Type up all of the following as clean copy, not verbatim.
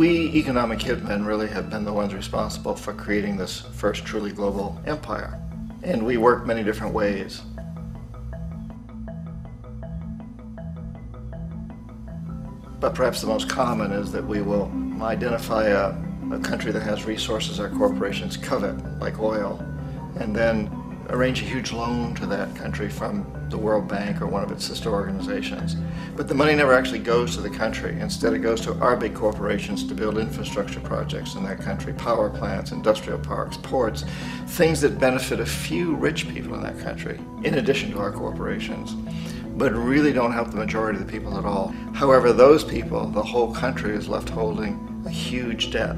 We economic hitmen really have been the ones responsible for creating this first truly global empire. And we work many different ways. But perhaps the most common is that we will identify a country that has resources our corporations covet, like oil, and then arrange a huge loan to that country from the World Bank or one of its sister organizations. But the money never actually goes to the country. Instead, it goes to our big corporations to build infrastructure projects in that country, power plants, industrial parks, ports, things that benefit a few rich people in that country, in addition to our corporations, but really don't help the majority of the people at all. However, those people, the whole country is left holding a huge debt.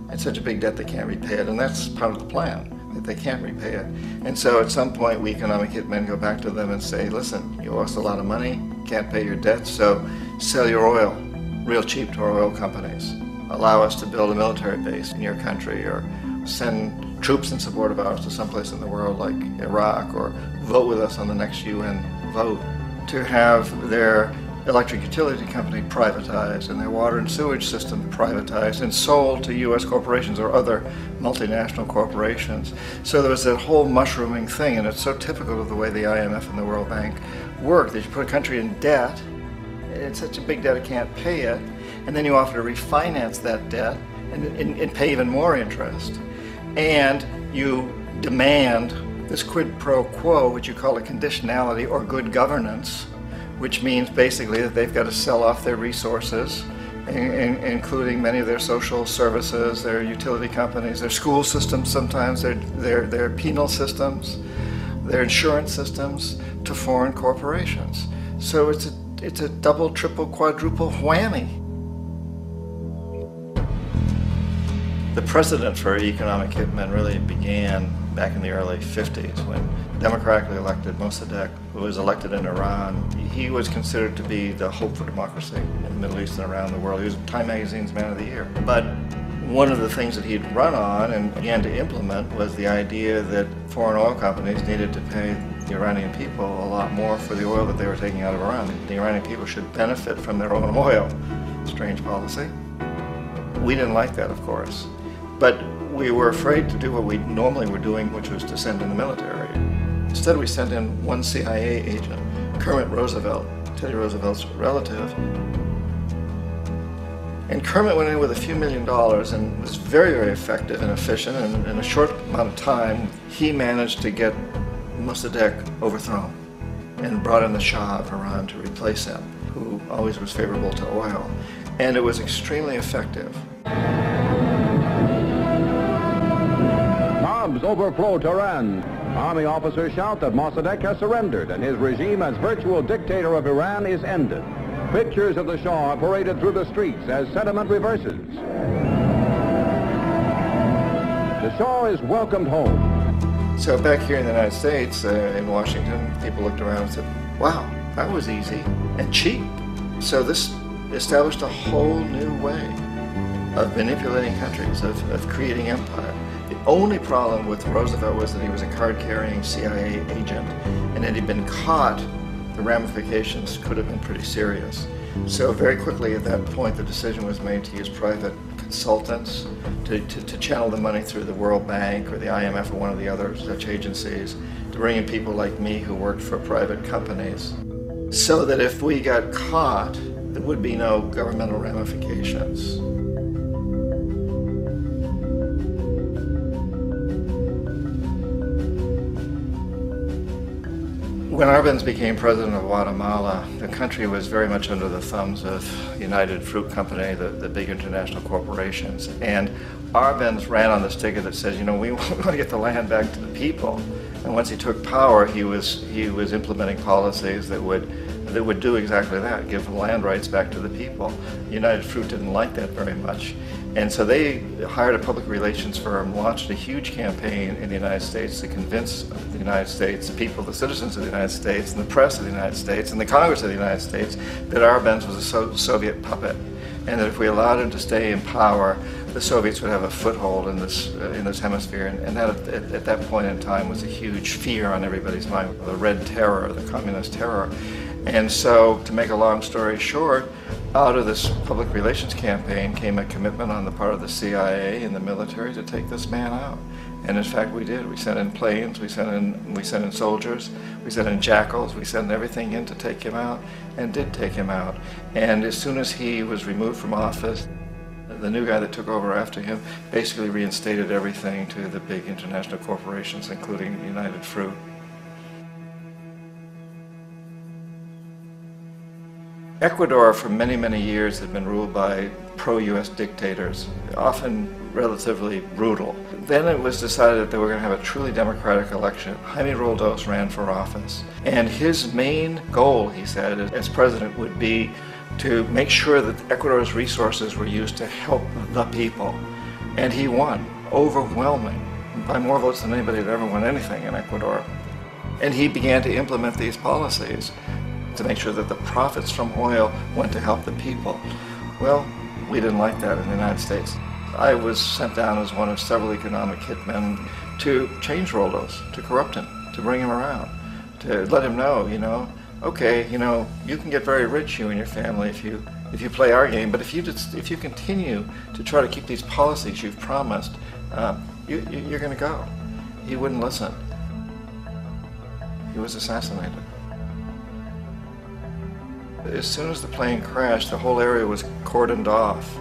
It's such a big debt they can't repay it, and that's part of the plan, that they can't repay it. And so at some point, we economic hitmen go back to them and say, listen, you owe us a lot of money, can't pay your debts, so sell your oil real cheap to our oil companies. Allow us to build a military base in your country, or send troops in support of ours to someplace in the world like Iraq, or vote with us on the next UN vote. To have their electric utility company privatized and their water and sewage system privatized and sold to U.S. corporations or other multinational corporations. So there was that whole mushrooming thing, and it's so typical of the way the IMF and the World Bank work, that you put a country in debt, it's such a big debt it can't pay it, and then you offer to refinance that debt and pay even more interest. And you demand this quid pro quo, which you call a conditionality or good governance, which means basically that they've got to sell off their resources, including many of their social services, their utility companies, their school systems sometimes, their penal systems, their insurance systems, to foreign corporations. So it's a double, triple, quadruple whammy. The precedent for economic hitmen really began back in the early 50s when democratically elected Mossadegh, who was elected in Iran, he was considered to be the hope for democracy in the Middle East and around the world. He was Time Magazine's Man of the Year. But one of the things that he'd run on and began to implement was the idea that foreign oil companies needed to pay the Iranian people a lot more for the oil that they were taking out of Iran. The Iranian people should benefit from their own oil. Strange policy. We didn't like that, of course. But we were afraid to do what we normally were doing, which was to send in the military. Instead, we sent in one CIA agent, Kermit Roosevelt, Teddy Roosevelt's relative. And Kermit went in with a few $1 million and was very, very effective and efficient. And in a short amount of time, he managed to get Mossadegh overthrown and brought in the Shah of Iran to replace him, who always was favorable to oil. And it was extremely effective. Mobs overflow Tehran. Army officers shout that Mossadegh has surrendered and his regime as virtual dictator of Iran is ended. Pictures of the Shah are paraded through the streets as sentiment reverses. The Shah is welcomed home. So back here in the United States, in Washington, people looked around and said, wow, that was easy and cheap. So this established a whole new way of manipulating countries, of creating empire. The only problem with Roosevelt was that he was a card-carrying CIA agent, and had he been caught, the ramifications could have been pretty serious. So very quickly at that point, the decision was made to use private consultants to channel the money through the World Bank or the IMF or one of the other such agencies, to bring in people like me who worked for private companies, so that if we got caught, there would be no governmental ramifications. When Arbenz became president of Guatemala, the country was very much under the thumbs of United Fruit Company, the big international corporations. And Arbenz ran on this ticket that says, you know, we want to get the land back to the people. And once he took power, he was implementing policies that would do exactly that, give land rights back to the people. United Fruit didn't like that very much. And so they hired a public relations firm, launched a huge campaign in the United States to convince the United States, the people, the citizens of the United States, and the press of the United States, and the Congress of the United States, that Arbenz was a Soviet puppet, and that if we allowed him to stay in power, the Soviets would have a foothold in this hemisphere. And that, at that point in time, was a huge fear on everybody's mind, the Red Terror, the Communist Terror. And so, to make a long story short, out of this public relations campaign came a commitment on the part of the CIA and the military to take this man out. And in fact, we did. We sent in planes, we sent in soldiers, we sent in jackals, we sent everything in to take him out, and did take him out. And as soon as he was removed from office, the new guy that took over after him basically reinstated everything to the big international corporations, including United Fruit. Ecuador for many, many years had been ruled by pro-US dictators, often relatively brutal. Then it was decided that they were going to have a truly democratic election. Jaime Roldos ran for office, and his main goal, he said, as president would be to make sure that Ecuador's resources were used to help the people. And he won, overwhelming, by more votes than anybody had ever won anything in Ecuador. And he began to implement these policies to make sure that the profits from oil went to help the people. Well, we didn't like that in the United States. I was sent down as one of several economic hitmen to change Roldos, to corrupt him, to bring him around, to let him know, okay, you can get very rich, you and your family, if you play our game, but if you continue to try to keep these policies you've promised, you're going to go. He wouldn't listen. He was assassinated. As soon as the plane crashed, the whole area was cordoned off.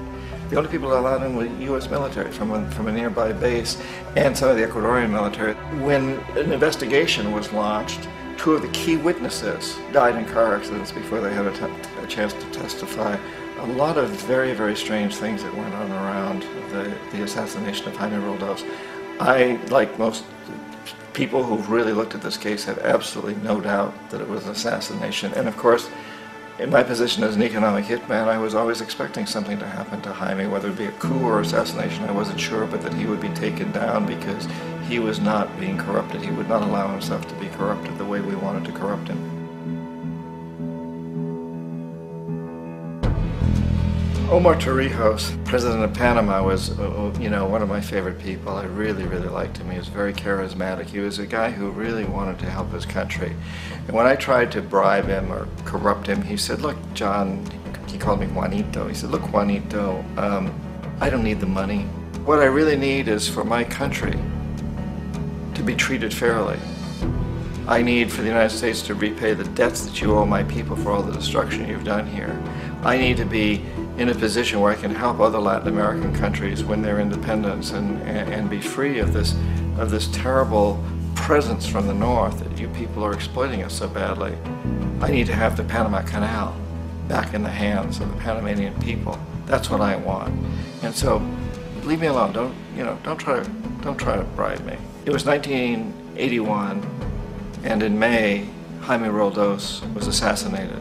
The only people allowed in were U.S. military from a nearby base and some of the Ecuadorian military. When an investigation was launched, two of the key witnesses died in car accidents before they had a chance to testify. A lot of very, very strange things that went on around the assassination of Jaime Roldos. I, like most people who've really looked at this case, have absolutely no doubt that it was an assassination. And of course, in my position as an economic hitman, I was always expecting something to happen to Jaime, whether it be a coup or assassination, I wasn't sure, but that he would be taken down because he was not being corrupted. He would not allow himself to be corrupted the way we wanted to corrupt him. Omar Torrijos, president of Panama, was one of my favorite people. I really, really liked him. He was very charismatic. He was a guy who really wanted to help his country. And when I tried to bribe him or corrupt him, he said, look, John, he called me Juanito. He said, look, Juanito, I don't need the money. What I really need is for my country to be treated fairly. I need for the United States to repay the debts that you owe my people for all the destruction you've done here. I need to be in a position where I can help other Latin American countries win their independence and be free of this terrible presence from the north that you people are exploiting us so badly. I need to have the Panama Canal back in the hands of the Panamanian people. That's what I want. And so, leave me alone. Don't try to bribe me. It was 1981, and in May, Jaime Roldos was assassinated.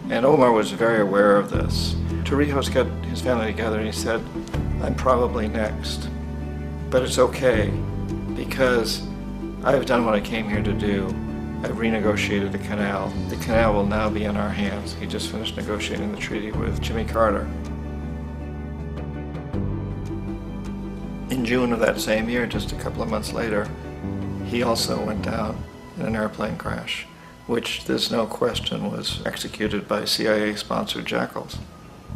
And Omar was very aware of this. Torrijos got his family together and he said, I'm probably next, but it's okay because I've done what I came here to do. I've renegotiated the canal. The canal will now be in our hands. He just finished negotiating the treaty with Jimmy Carter. In June of that same year, just a couple of months later, he also went down in an airplane crash, which there's no question was executed by CIA-sponsored jackals.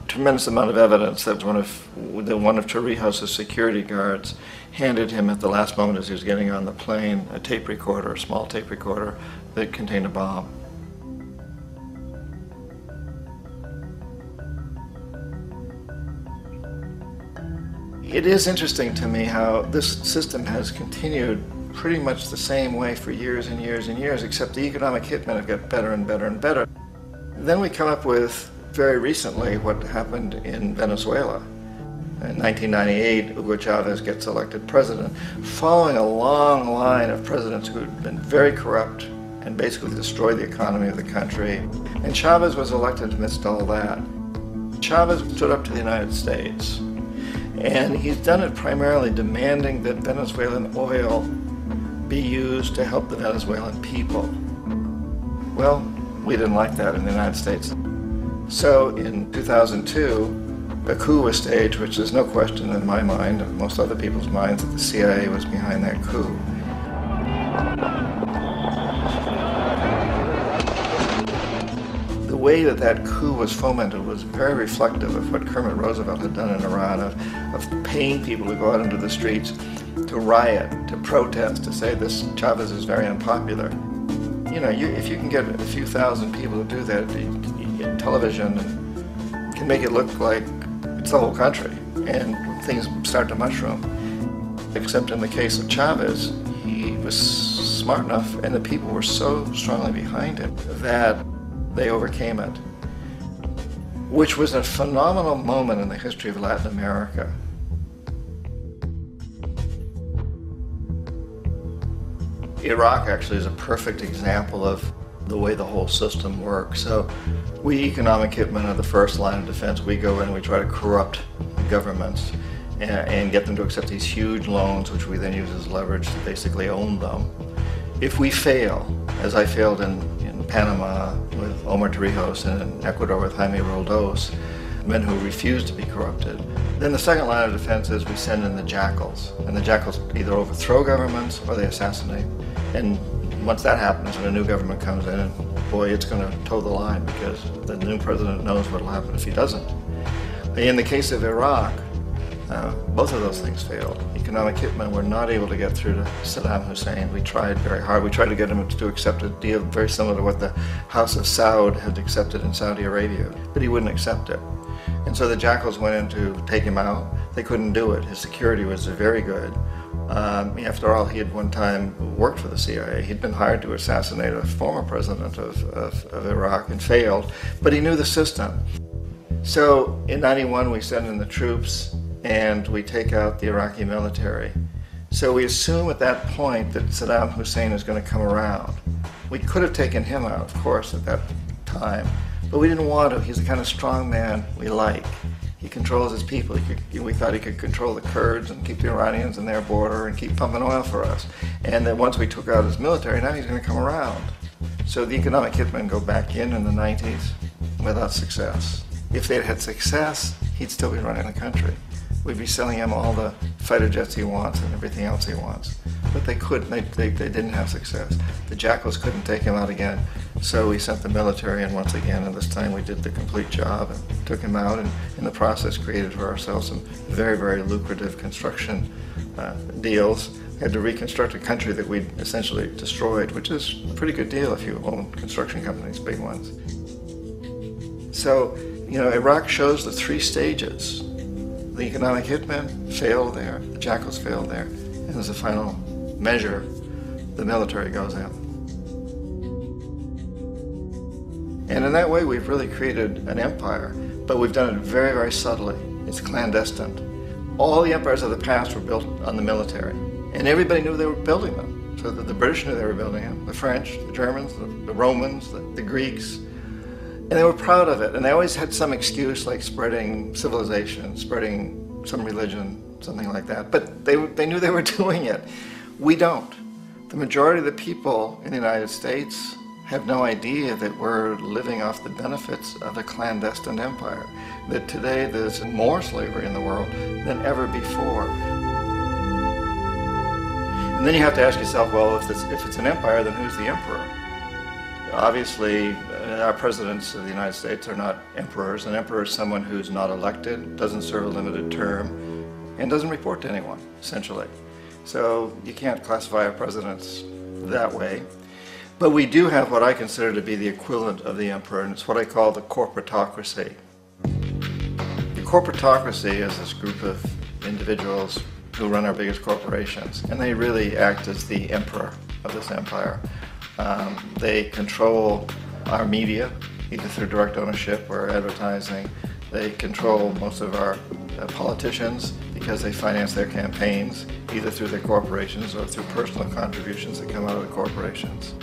Tremendous amount of evidence that one of Torrijos' security guards handed him at the last moment as he was getting on the plane a tape recorder, a small tape recorder that contained a bomb. It is interesting to me how this system has continued pretty much the same way for years and years and years, except the economic hitmen have got better and better and better. Then we come up with, very recently, what happened in Venezuela. In 1998, Hugo Chavez gets elected president, following a long line of presidents who had been very corrupt and basically destroyed the economy of the country. And Chavez was elected amidst all that. Chavez stood up to the United States, and he's done it primarily demanding that Venezuelan oil be used to help the Venezuelan people. Well, we didn't like that in the United States. So in 2002, a coup was staged, which there's no question in my mind and most other people's minds that the CIA was behind that coup. way that that coup was fomented was very reflective of what Kermit Roosevelt had done in Iran, of paying people to go out into the streets, to riot, to protest, to say this Chavez is very unpopular. You know, if you can get a few thousand people to do that, television can make it look like it's the whole country, and things start to mushroom. Except in the case of Chavez, he was smart enough, and the people were so strongly behind him that they overcame it, which was a phenomenal moment in the history of Latin America. Iraq actually is a perfect example of the way the whole system works. So we economic hitmen are the first line of defense. We go in and we try to corrupt governments and get them to accept these huge loans, which we then use as leverage to basically own them. If we fail, as I failed in Panama with Omar Torrijos and in Ecuador with Jaime Roldos, men who refused to be corrupted, then the second line of defense is we send in the jackals. And the jackals either overthrow governments or they assassinate. And once that happens and a new government comes in, and boy, it's going to toe the line because the new president knows what will happen if he doesn't. In the case of Iraq, both of those things failed. Economic hitmen were not able to get through to Saddam Hussein. We tried very hard. We tried to get him to accept a deal very similar to what the House of Saud had accepted in Saudi Arabia, but he wouldn't accept it. And so the jackals went in to take him out. They couldn't do it. His security was very good. After all, he had one time worked for the CIA. He'd been hired to assassinate a former president of Iraq and failed, but he knew the system. So in '91, we send in the troops and we take out the Iraqi military. So we assume at that point that Saddam Hussein is going to come around. We could have taken him out, of course, at that time, but we didn't want to. He's the kind of strong man we like. He controls his people. We thought he could control the Kurds and keep the Iranians in their border and keep pumping oil for us. And then once we took out his military, now he's going to come around. So the economic hitmen go back in the 90s without success. If they'd had success, he'd still be running the country. We'd be selling him all the fighter jets he wants and everything else he wants. But they couldn't, they didn't have success. The jackals couldn't take him out again, so we sent the military in once again, and this time we did the complete job and took him out, and in the process created for ourselves some very, very lucrative construction deals. We had to reconstruct a country that we'd essentially destroyed, which is a pretty good deal if you own construction companies, big ones. So, you know, Iraq shows the three stages. The economic hitmen failed there, the jackals failed there, and as a final measure, the military goes in. And in that way, we've really created an empire, but we've done it very, very subtly. It's clandestine. All the empires of the past were built on the military, and everybody knew they were building them. So the British knew they were building them, the French, the Germans, the Romans, the Greeks. And they were proud of it, and they always had some excuse like spreading civilization, spreading some religion, something like that. But they knew they were doing it. We don't. The majority of the people in the United States have no idea that we're living off the benefits of a clandestine empire, that today there's more slavery in the world than ever before. And then you have to ask yourself, well, if it's an empire, then who's the emperor? Obviously, our presidents of the United States are not emperors. An emperor is someone who's not elected, doesn't serve a limited term, and doesn't report to anyone, essentially. So you can't classify our presidents that way. But we do have what I consider to be the equivalent of the emperor, and it's what I call the corporatocracy. The corporatocracy is this group of individuals who run our biggest corporations, and they really act as the emperor of this empire. They control our media, either through direct ownership or advertising. They control most of our politicians because they finance their campaigns, either through their corporations or through personal contributions that come out of the corporations.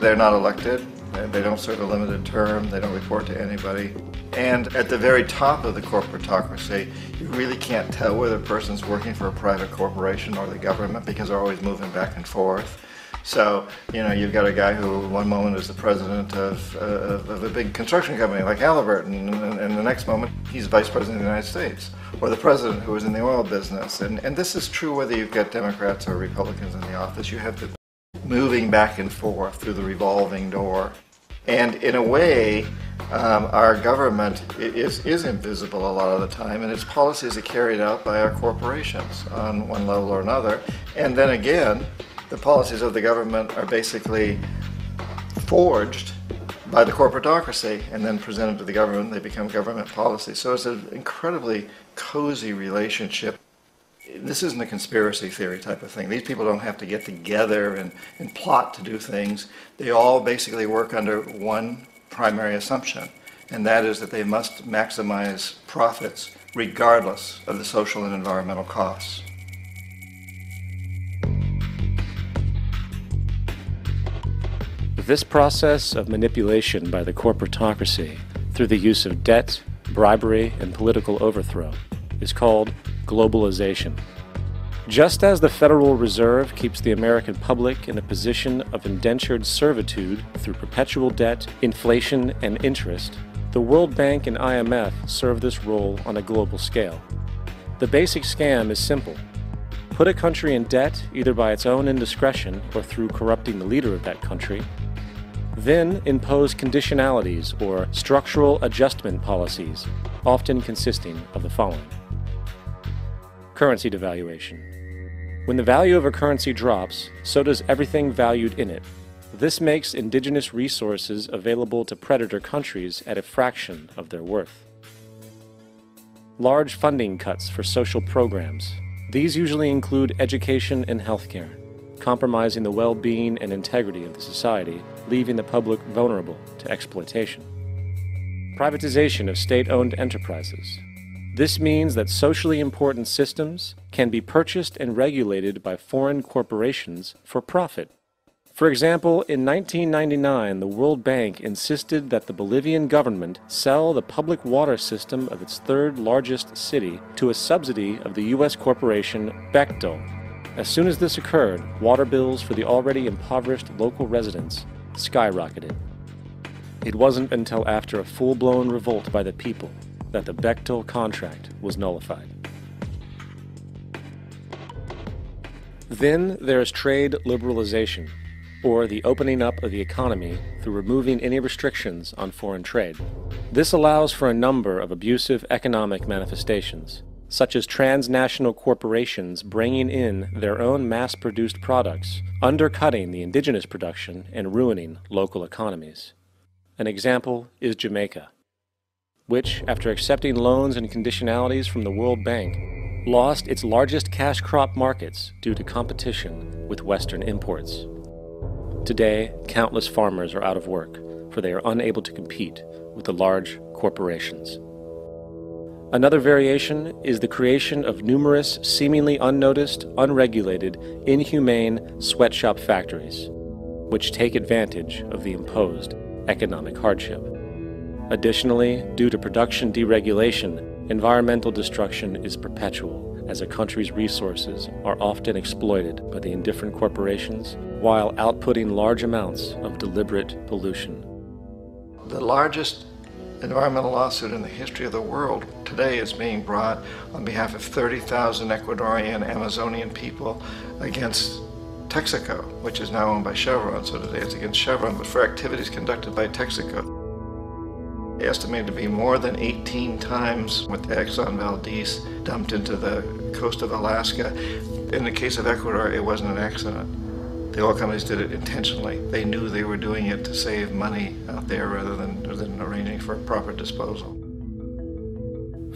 They're not elected, they don't serve a limited term, they don't report to anybody. And at the very top of the corporatocracy, you really can't tell whether a person's working for a private corporation or the government because they're always moving back and forth. So, you know, you've got a guy who one moment is the president of a big construction company like Halliburton, and the next moment he's vice president of the United States, or the president who was in the oil business. And this is true whether you've got Democrats or Republicans in the office. You have the moving back and forth through the revolving door. And in a way, Our government is invisible a lot of the time, and its policies are carried out by our corporations on one level or another. And then again, the policies of the government are basically forged by the corporatocracy and then presented to the government. They become government policies. So it's an incredibly cozy relationship. This isn't a conspiracy theory type of thing. These people don't have to get together and plot to do things. They all basically work under one primary assumption, and that is that they must maximize profits regardless of the social and environmental costs. This process of manipulation by the corporatocracy through the use of debt, bribery, and political overthrow is called globalization. Just as the Federal Reserve keeps the American public in a position of indentured servitude through perpetual debt, inflation, and interest, the World Bank and IMF serve this role on a global scale. The basic scam is simple. Put a country in debt either by its own indiscretion or through corrupting the leader of that country, then impose conditionalities or structural adjustment policies, often consisting of the following. Currency devaluation. When the value of a currency drops, so does everything valued in it. This makes indigenous resources available to predator countries at a fraction of their worth. Large funding cuts for social programs. These usually include education and healthcare, compromising the well-being and integrity of the society, leaving the public vulnerable to exploitation. Privatization of state-owned enterprises. This means that socially important systems can be purchased and regulated by foreign corporations for profit. For example, in 1999, the World Bank insisted that the Bolivian government sell the public water system of its third largest city to a subsidy of the U.S. corporation Bechtel. As soon as this occurred, water bills for the already impoverished local residents skyrocketed. It wasn't until after a full-blown revolt by the people that the Bechtel contract was nullified. Then there is trade liberalization, or the opening up of the economy through removing any restrictions on foreign trade. This allows for a number of abusive economic manifestations, such as transnational corporations bringing in their own mass-produced products, undercutting the indigenous production and ruining local economies. An example is Jamaica, which, after accepting loans and conditionalities from the World Bank, lost its largest cash crop markets due to competition with Western imports. Today, countless farmers are out of work, for they are unable to compete with the large corporations. Another variation is the creation of numerous, seemingly unnoticed, unregulated, inhumane sweatshop factories, which take advantage of the imposed economic hardship. Additionally, due to production deregulation, environmental destruction is perpetual, as a country's resources are often exploited by the indifferent corporations while outputting large amounts of deliberate pollution. The largest environmental lawsuit in the history of the world today is being brought on behalf of 30,000 Ecuadorian Amazonian people against Texaco, which is now owned by Chevron. So today it's against Chevron, but for activities conducted by Texaco. Estimated to be more than 18 times what the Exxon Valdez dumped into the coast of Alaska. In the case of Ecuador, it wasn't an accident. The oil companies did it intentionally. They knew they were doing it to save money out there rather than arranging for proper disposal.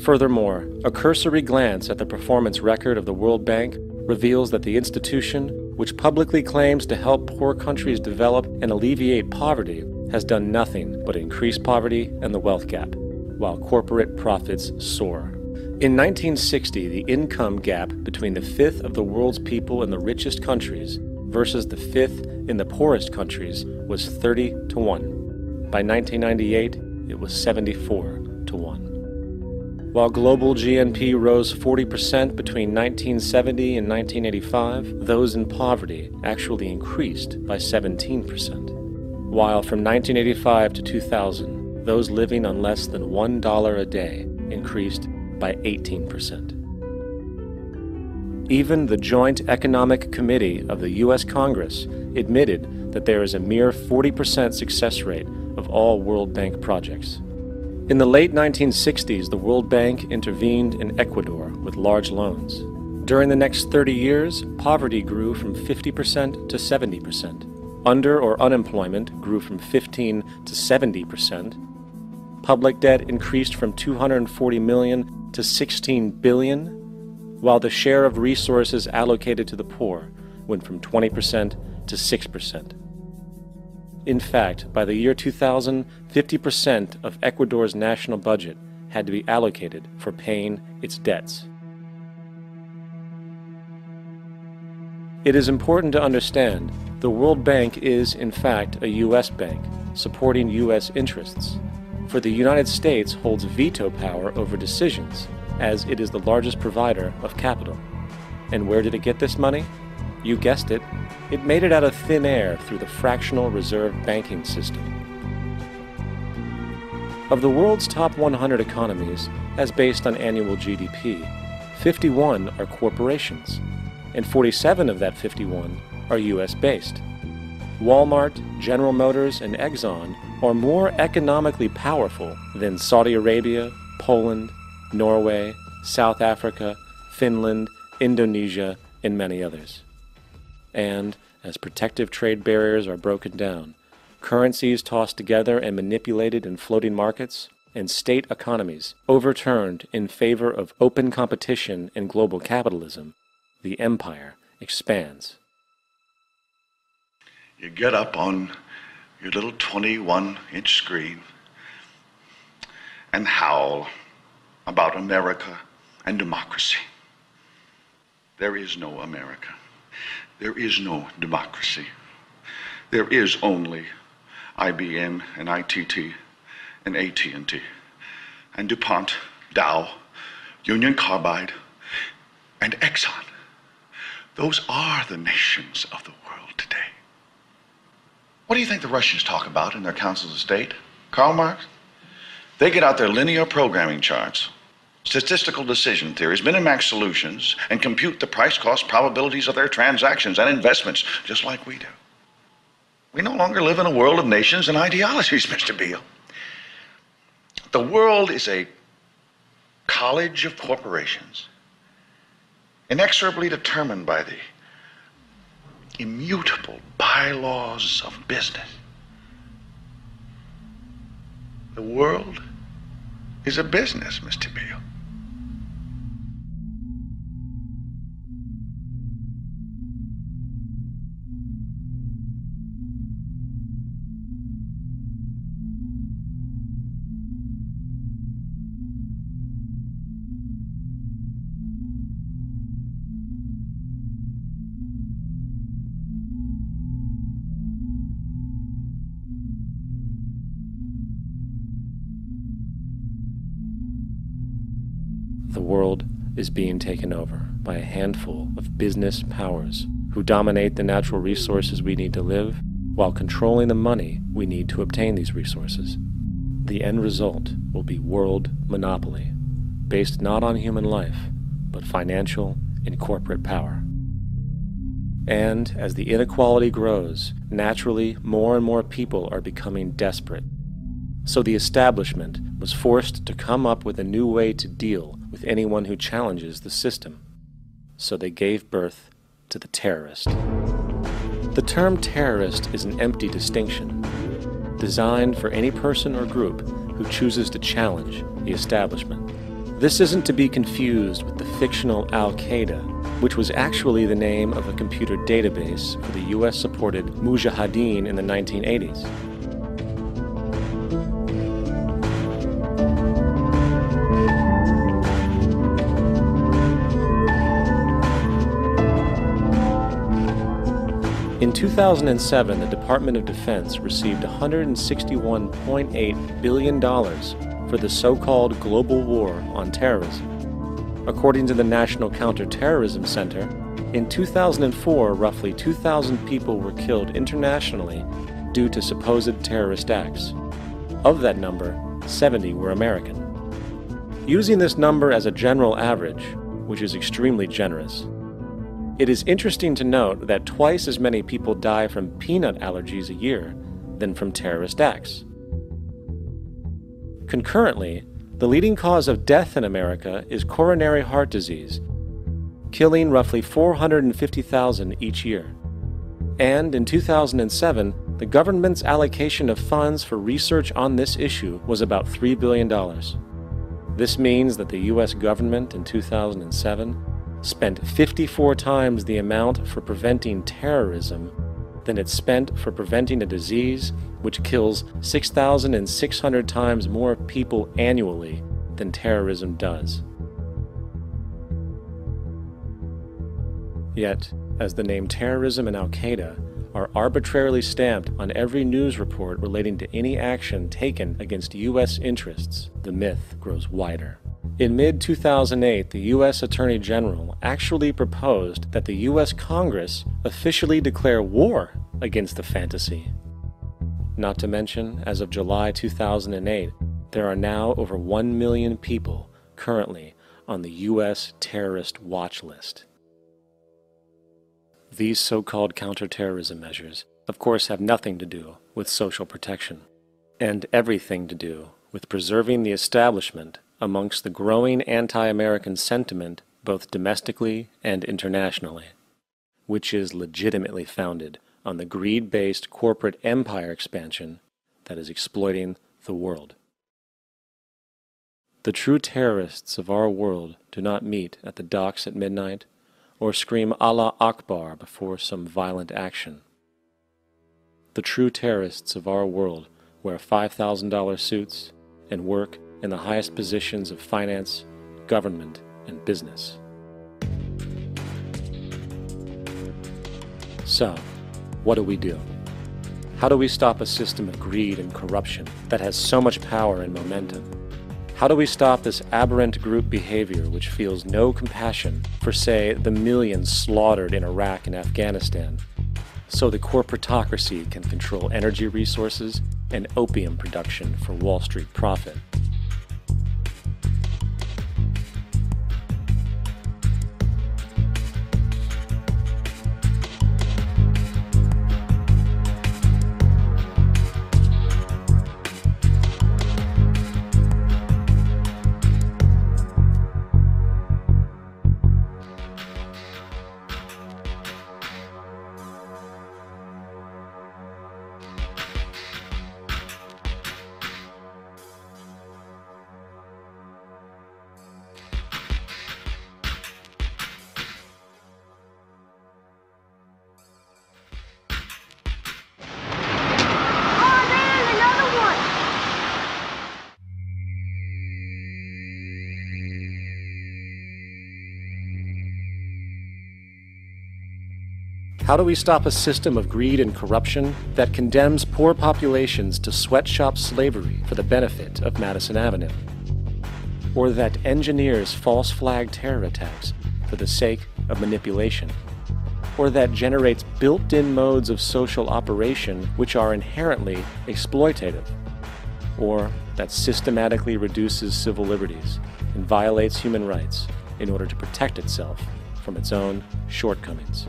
Furthermore, a cursory glance at the performance record of the World Bank reveals that the institution, which publicly claims to help poor countries develop and alleviate poverty, has done nothing but increase poverty and the wealth gap, while corporate profits soar. In 1960, the income gap between the fifth of the world's people in the richest countries versus the fifth in the poorest countries was 30 to 1. By 1998, it was 74 to 1. While global GNP rose 40% between 1970 and 1985, those in poverty actually increased by 17%. While from 1985 to 2000, those living on less than $1 a day increased by 18%. Even the Joint Economic Committee of the U.S. Congress admitted that there is a mere 40% success rate of all World Bank projects. In the late 1960s, the World Bank intervened in Ecuador with large loans. During the next 30 years, poverty grew from 50% to 70%. Under or unemployment grew from 15 to 70%. Public debt increased from 240 million to 16 billion, while the share of resources allocated to the poor went from 20% to 6%. In fact, by the year 2000, 50% of Ecuador's national budget had to be allocated for paying its debts. It is important to understand the World Bank is, in fact, a U.S. bank, supporting U.S. interests. For the United States holds veto power over decisions, as it is the largest provider of capital. And where did it get this money? You guessed it, it made it out of thin air through the fractional reserve banking system. Of the world's top 100 economies, as based on annual GDP, 51 are corporations, and 47 of that 51 are U.S.-based. Walmart, General Motors, and Exxon are more economically powerful than Saudi Arabia, Poland, Norway, South Africa, Finland, Indonesia, and many others. And as protective trade barriers are broken down, currencies tossed together and manipulated in floating markets, and state economies overturned in favor of open competition and global capitalism, the empire expands. You get up on your little 21-inch screen and howl about America and democracy. There is no America. There is no democracy. There is only IBM and ITT and AT&T and DuPont, Dow, Union Carbide, and Exxon. Those are the nations of the world today. What do you think the Russians talk about in their councils of state? Karl Marx? They get out their linear programming charts, statistical decision theories, minimax solutions, and compute the price-cost probabilities of their transactions and investments, just like we do. We no longer live in a world of nations and ideologies, Mr. Beale. The world is a college of corporations, inexorably determined by the immutable bylaws of business. The world is a business, Mr. Beale. The world is being taken over by a handful of business powers who dominate the natural resources we need to live while controlling the money we need to obtain these resources. The end result will be world monopoly, based not on human life, but financial and corporate power. And as the inequality grows, naturally more and more people are becoming desperate. So the establishment was forced to come up with a new way to deal with anyone who challenges the system. So they gave birth to the terrorist. The term terrorist is an empty distinction, designed for any person or group who chooses to challenge the establishment. This isn't to be confused with the fictional Al-Qaeda, which was actually the name of a computer database for the US-supported Mujahideen in the 1980s. In 2007, the Department of Defense received $161.8 billion for the so-called global war on terrorism. According to the National Counterterrorism Center, in 2004, roughly 2,000 people were killed internationally due to supposed terrorist acts. Of that number, 70 were American. Using this number as a general average, which is extremely generous, it is interesting to note that twice as many people die from peanut allergies a year than from terrorist acts. Concurrently, the leading cause of death in America is coronary heart disease, killing roughly 450,000 each year. And in 2007, the government's allocation of funds for research on this issue was about $3 billion. This means that the U.S. government in 2007 spent 54 times the amount for preventing terrorism than it spent for preventing a disease which kills 6,600 times more people annually than terrorism does. Yet, as the name terrorism and Al-Qaeda are arbitrarily stamped on every news report relating to any action taken against U.S. interests, the myth grows wider. In mid-2008, the U.S. Attorney General actually proposed that the U.S. Congress officially declare war against the fantasy. Not to mention, as of July 2008, there are now over 1 million people currently on the U.S. terrorist watch list. These so-called counterterrorism measures, of course, have nothing to do with social protection, and everything to do with preserving the establishment amongst the growing anti-American sentiment both domestically and internationally, which is legitimately founded on the greed-based corporate empire expansion that is exploiting the world. The true terrorists of our world do not meet at the docks at midnight or scream Allah Akbar before some violent action. The true terrorists of our world wear $5,000 suits and work in the highest positions of finance, government, and business. So, what do we do? How do we stop a system of greed and corruption that has so much power and momentum? How do we stop this aberrant group behavior which feels no compassion for, say, the millions slaughtered in Iraq and Afghanistan, so the corporatocracy can control energy resources and opium production for Wall Street profit? How do we stop a system of greed and corruption that condemns poor populations to sweatshop slavery for the benefit of Madison Avenue? Or that engineers false flag terror attacks for the sake of manipulation? Or that generates built-in modes of social operation which are inherently exploitative? Or that systematically reduces civil liberties and violates human rights in order to protect itself from its own shortcomings?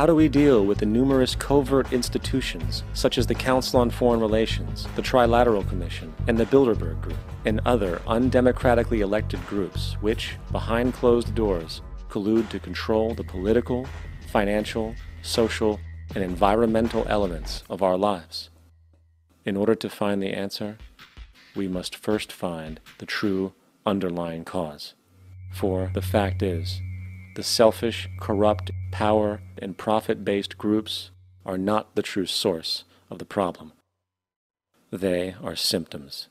How do we deal with the numerous covert institutions, such as the Council on Foreign Relations, the Trilateral Commission, and the Bilderberg Group, and other undemocratically elected groups which, behind closed doors, collude to control the political, financial, social, and environmental elements of our lives? In order to find the answer, we must first find the true underlying cause. For the fact is, the selfish, corrupt, power, and profit-based groups are not the true source of the problem. They are symptoms.